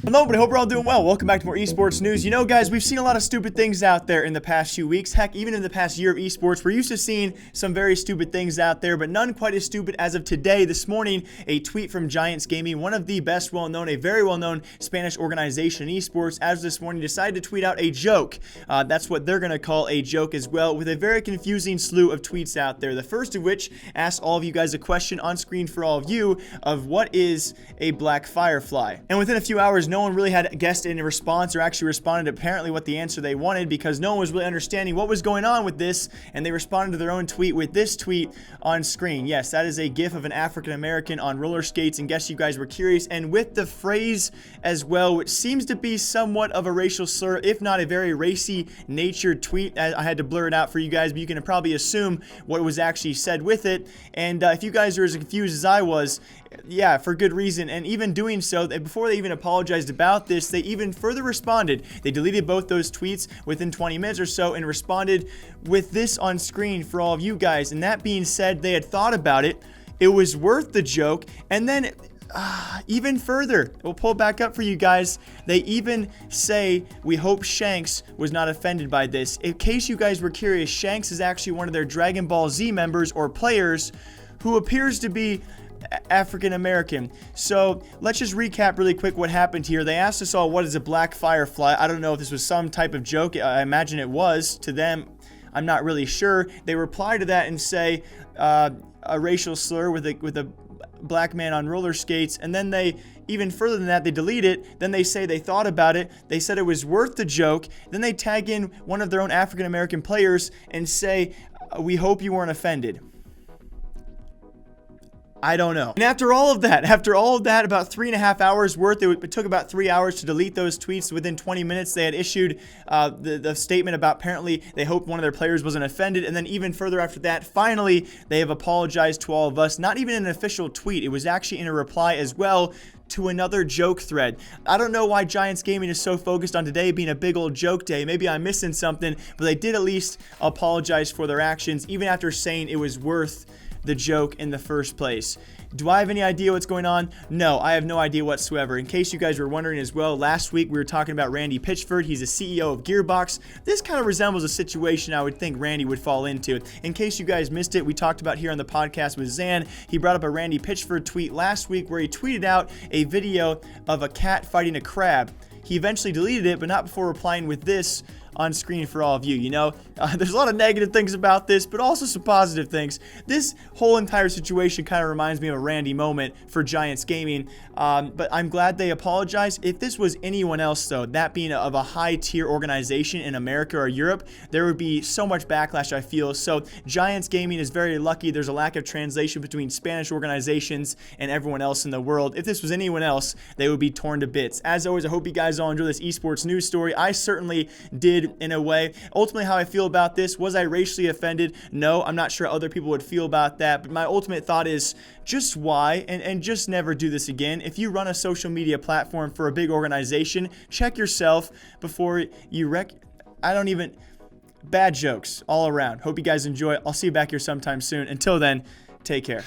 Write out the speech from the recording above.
Hello, everybody. Hope we're all doing well. Welcome back to more esports news. You know, guys, we've seen a lot of stupid things out there in the past few weeks. Heck, even in the past year of esports, we're used to seeing some very stupid things out there, but none quite as stupid as of today. This morning, a tweet from Giants Gaming, one of the best well-known, a very well-known Spanish organization in esports, as this morning decided to tweet out a joke. That's what they're going to call a joke as well, with a very confusing slew of tweets out there. The first of which asks all of you guys a question on screen for all of you of what is a black firefly. And within a few hours, no one really had guessed any response or actually responded apparently what the answer they wanted, because no one was really understanding what was going on with this, and they responded to their own tweet with this tweet on screen. Yes, that is a gif of an African American on roller skates, and guess you guys were curious, and with the phrase as well, which seems to be somewhat of a racial slur, if not a very racy natured tweet. I had to blur it out for you guys, but you can probably assume what was actually said with it. And if you guys are as confused as I was, yeah, for good reason. And even doing so, before they even apologized about this, they even further responded. They deleted both those tweets within 20 minutes or so and responded with this on screen for all of you guys. And that being said, they had thought about it. It was worth the joke. And then even further, we'll pull back up for you guys. They even say, we hope Shanks was not offended by this. In case you guys were curious, Shanks is actually one of their Dragon Ball Z members or players who appears to be African American. So let's just recap really quick what happened here. They asked us all, what is a black firefly? I don't know if this was some type of joke. I imagine it was to them. I'm not really sure. They reply to that and say a racial slur with a black man on roller skates, and then they even further than that, they delete it. Then they say they thought about it. They said it was worth the joke. Then they tag in one of their own African American players and say, we hope you weren't offended. I don't know. And after all of that, about 3.5 hours worth, it took about 3 hours to delete those tweets. Within 20 minutes, they had issued the statement about apparently they hoped one of their players wasn't offended. And then even further after that, finally, they have apologized to all of us. Not even an official tweet. It was actually in a reply as well to another joke thread. I don't know why Giants Gaming is so focused on today being a big old joke day. Maybe I'm missing something, but they did at least apologize for their actions, even after saying it was worth the joke in the first place. Do I have any idea what's going on? No, I have no idea whatsoever. In case you guys were wondering as well, last week we were talking about Randy Pitchford. He's the CEO of Gearbox. This kind of resembles a situation I would think Randy would fall into. In case you guys missed it, we talked about here on the podcast with Zan. He brought up a Randy Pitchford tweet last week where he tweeted out a video of a cat fighting a crab. He eventually deleted it, but not before replying with this on screen for all of you. You know, there's a lot of negative things about this, but also some positive things. This whole entire situation kind of reminds me of a Randy moment for Giants Gaming, but I'm glad they apologized. If this was anyone else, though, that being of a high-tier organization in America or Europe, there would be so much backlash, I feel. So Giants Gaming is very lucky. There's a lack of translation between Spanish organizations and everyone else in the world. If this was anyone else, they would be torn to bits. As always, I hope you guys all enjoy this esports news story. I certainly did in a way. Ultimately, how I feel about this, was I racially offended? No, I'm not sure how other people would feel about that, but my ultimate thought is just why, and just never do this again. If you run a social media platform for a big organization, check yourself before you bad jokes all around. Hope you guys enjoy. I'll see you back here sometime soon. Until then, take care.